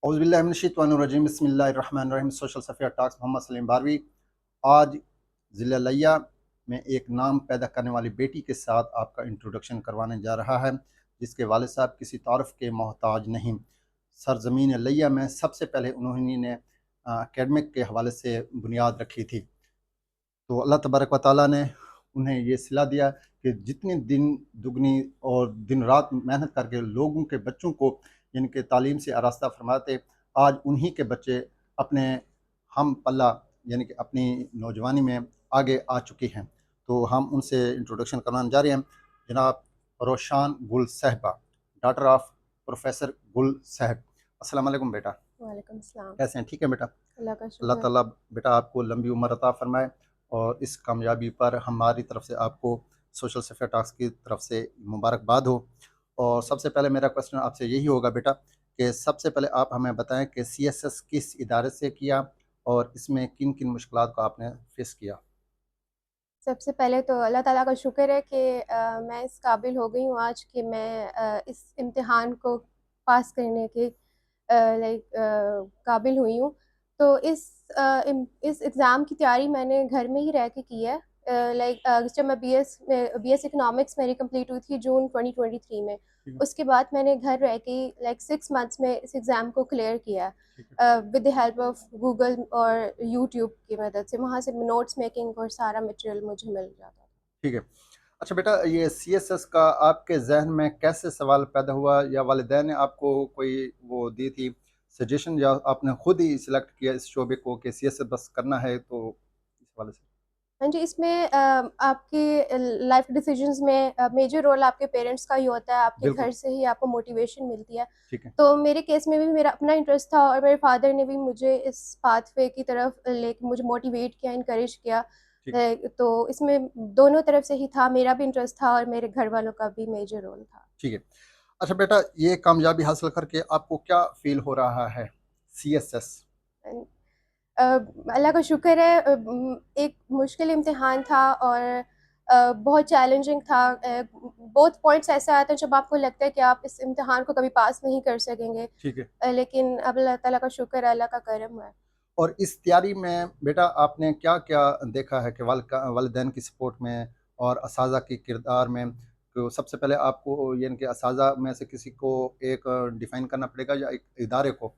اعوذ باللہ من الشیطان الرجیم بسم اللہ الرحمن الرحیم سوشل سفیہ ٹاکس محمد سلیم باروی۔ آج ضلع لیہ میں ایک نام پیدا کرنے والی بیٹی کے ساتھ آپ کا انٹروڈکشن کروانے جا رہا ہے، جس کے والد صاحب کسی تعارف کے محتاج نہیں۔ سرزمین لیہ میں سب سے پہلے انہوں نے اکیڈمک کے حوالے سے بنیاد رکھی تھی، تو اللہ تبارک و تعالیٰ نے انہیں یہ صلہ دیا کہ جتنی دن دگنی اور دن رات محنت کر کے لوگوں کے بچوں کو جن کے تعلیم سے آراستہ فرماتے، آج انہی کے بچے اپنے ہم پلہ یعنی کہ اپنی نوجوانی میں آگے آ چکی ہیں۔ تو ہم ان سے انٹروڈکشن کروانے جا رہے ہیں۔ جناب روشان گل صاحبہ، ڈاٹر آف پروفیسر گل صاحب، السلام علیکم بیٹا۔ وعلیکم السلام۔ کیسے ہیں؟ ٹھیک ہے بیٹا؟ اللہ کا شکر۔ اللہ تعالیٰ بیٹا آپ کو لمبی عمر عطا فرمائے، اور اس کامیابی پر ہماری طرف سے آپ کو سوشل سفیہ ٹاکس کی طرف سے مبارکباد ہو۔ اور سب سے پہلے میرا کوسچن آپ سے یہی ہوگا بیٹا کہ سب سے پہلے آپ ہمیں بتائیں کہ سی ایس ایس کس ادارے سے کیا اور اس میں کن کن مشکلات کو آپ نے فیس کیا؟ سب سے پہلے تو اللہ تعالیٰ کا شکر ہے کہ میں اس قابل ہو گئی ہوں آج کہ میں اس امتحان کو پاس کرنے کے قابل ہوئی ہوں۔ تو اس ایگزام کی تیاری میں نے گھر میں ہی رہ کے کی ہے۔ جب میں بی ایس اکنامکس میری کمپلیٹ ہوئی تھی جون 2023 میں، اس کے بعد میں نے گھر رہ کے 6 منتھس میں اس ایگزام کو کلیئر کیا with the help of Google اور یوٹیوب کی مدد سے۔ وہاں سے نوٹس میکنگ اور سارا مٹیریل مجھے مل جاتا تھا۔ ٹھیک ہے، اچھا بیٹا، یہ سی ایس ایس کا آپ کے ذہن میں کیسے سوال پیدا ہوا؟ یا والدین نے آپ کو کوئی وہ دی تھی سجیشن، یا آپ نے خود ہی سلیکٹ کیا اس شعبے کو کہ سی ایس ایس بس کرنا ہے؟ تو اس حوالے سے ہاں جی، اس میں آپ کے لائف ڈیسیجنز میں میجر رول آپ کے پیرنٹس کا ہی ہوتا ہے۔ آپ کے بالکل گھر سے ہی آپ کو موٹیویشن ملتی ہے۔ ٹھیک ہے، تو میرے کیس میں بھی میرا اپنا انٹرسٹ تھا، اور میرے فادر نے بھی مجھے اس پاتھ وے کی طرف لے کے مجھے موٹیویٹ کیا، انکریج کیا۔ ٹھیک ہے، تو اس میں دونوں طرف سے ہی تھا، میرا بھی انٹرسٹ تھا اور میرے گھر والوں کا بھی میجر رول تھا۔ ٹھیک ہے۔ اچھا بیٹا، یہ کامیابی حاصل کر کے آپ کو کیا فیل ہو رہا ہے؟ سی ایس ایس اللہ کا شکر ہے، ایک مشکل امتحان تھا اور بہت چیلنجنگ تھا۔ بہت پوائنٹس ایسے آتے ہیں جب آپ کو لگتا ہے کہ آپ اس امتحان کو کبھی پاس نہیں کر سکیں گے، ٹھیک ہے، لیکن اب اللہ تعالیٰ کا شکر ہے، اللہ کا کرم ہے۔ اور اس تیاری میں بیٹا آپ نے کیا کیا دیکھا ہے کہ والدین کی سپورٹ میں اور اساتذہ کی کردار میں؟ تو سب سے پہلے آپ کو یعنی کہ اساتذہ میں سے کسی کو ایک ڈیفائن کرنا پڑے گا، یا ایک ادارے کو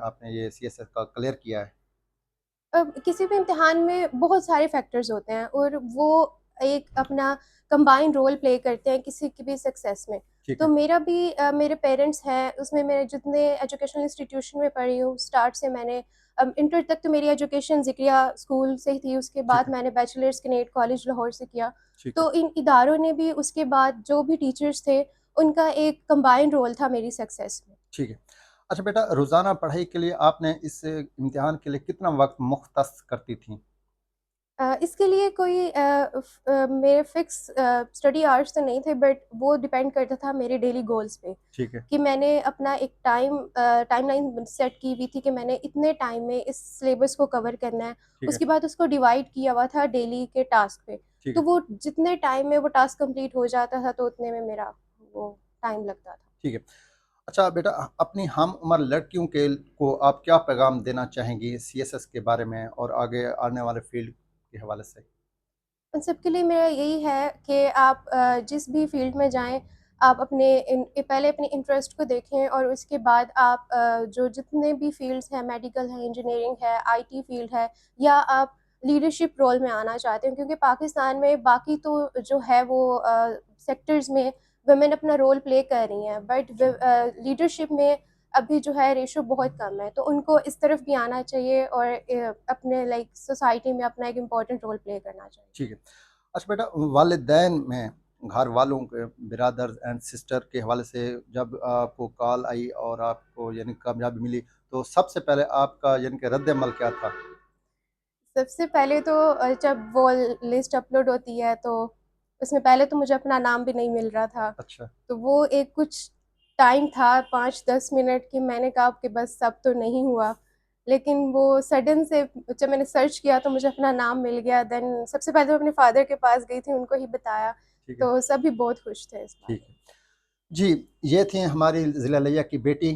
آپ نے یہ سی ایس ایس کا کلیئر کیا ہے؟ کسی بھی امتحان میں بہت سارے فیکٹرز ہوتے ہیں، اور وہ ایک اپنا کمبائنڈ رول پلے کرتے ہیں کسی کی بھی سکسیس میں۔ ٹھیک تو ہے، میرا بھی میرے پیرنٹس ہیں اس میں، میرے جتنے ایجوکیشنل انسٹیٹیوشن میں پڑھی ہوں، اسٹارٹ سے میں نے انٹر تک تو میری ایجوکیشن ذکریہ اسکول سے ہی تھی۔ اس کے ٹھیک بعد ہے، میں نے بیچلرس کنیٹ کالج لاہور سے کیا۔ ٹھیک ہے، تو ان اداروں نے بھی اس کے بعد جو بھی ٹیچرس تھے، ان کا ایک کمبائنڈ رول تھا میری سکسیس میں۔ ٹھیک ہے۔ اچھا بیٹا، روزانہ پڑھائی کے لیے آپ نے اس امتحان کے لیے کتنا وقت مختص کرتی تھیں؟ اس کے لیے کوئی میرے فکس اسٹڈی آورس تو نہیں تھے، بٹ وہ ڈپینڈ کرتا تھا میرے ڈیلی گولز پہ، ٹھیک ہے، کہ میں نے اپنا ایک ٹائم لائن سیٹ کی ہوئی تھی کہ میں نے اتنے ٹائم میں اس سلیبس کو کور کرنا ہے۔ ٹھیک ہے، اس کے بعد اس کو ڈیوائڈ کیا ہوا تھا ڈیلی کے ٹاسک پہ، ٹھیک ہے، تو وہ جتنے ٹائم میں وہ ٹاسک کمپلیٹ ہو جاتا تھا تو اتنے میں میرا وہ ٹائم لگتا تھا۔ ٹھیک ہے۔ اچھا بیٹا، اپنی ہم عمر لڑکیوں کو آپ کیا پیغام دینا چاہیں گی سی ایس ایس کے بارے میں اور آگے آنے والے فیلڈ کے حوالے سے؟ ان سب کے لیے میرا یہی ہے کہ آپ جس بھی فیلڈ میں جائیں، آپ پہلے اپنے انٹرسٹ کو دیکھیں، اور اس کے بعد آپ جو جتنے بھی فیلڈس ہیں، میڈیکل ہے، انجینئرنگ ہے، آئی ٹی فیلڈ ہے، یا آپ لیڈرشپ رول میں آنا چاہتے ہیں، کیونکہ پاکستان میں باقی تو جو ہے وہ سیکٹرز میں ویمن اپنا رول پلے کر رہی ہیں، بٹ لیڈرشپ میں ابھی جو ہے ریشو بہت کم ہے۔ تو ان کو اس طرف بھی آنا چاہیے، اور اپنے سوسائٹی میں اپنا ایک امپورٹنٹ رول پلے کرنا چاہیے۔ ٹھیک ہے۔ اچھا بیٹا، والدین میں گھر والوں کے برادرز اینڈ سسٹر کے حوالے سے جب آپ کو کال آئی اور آپ کو یعنی کامیابی ملی، تو سب سے پہلے آپ کا یعنی کہ رد عمل کیا تھا؟ سب سے پہلے تو جب وہ لسٹ اپلوڈ ہوتی ہے تو اس میں پہلے تو مجھے اپنا نام بھی نہیں مل رہا تھا، اچھا، تو وہ ایک کچھ ٹائم تھا 5-10 منٹ کہ میں نے کہا کہ بس اب تو نہیں ہوا، لیکن وہ سڈن سے جب میں نے سرچ کیا تو مجھے اپنا نام مل گیا۔ دین سب سے پہلے میں اپنے فادر کے پاس گئی تھی، ان کو ہی بتایا، ٹھیک ہے، تو سب بھی بہت خوش تھے اس بارے ٹھیک ہے جی۔ یہ تھیں ہماری ضلع لیہ کی بیٹی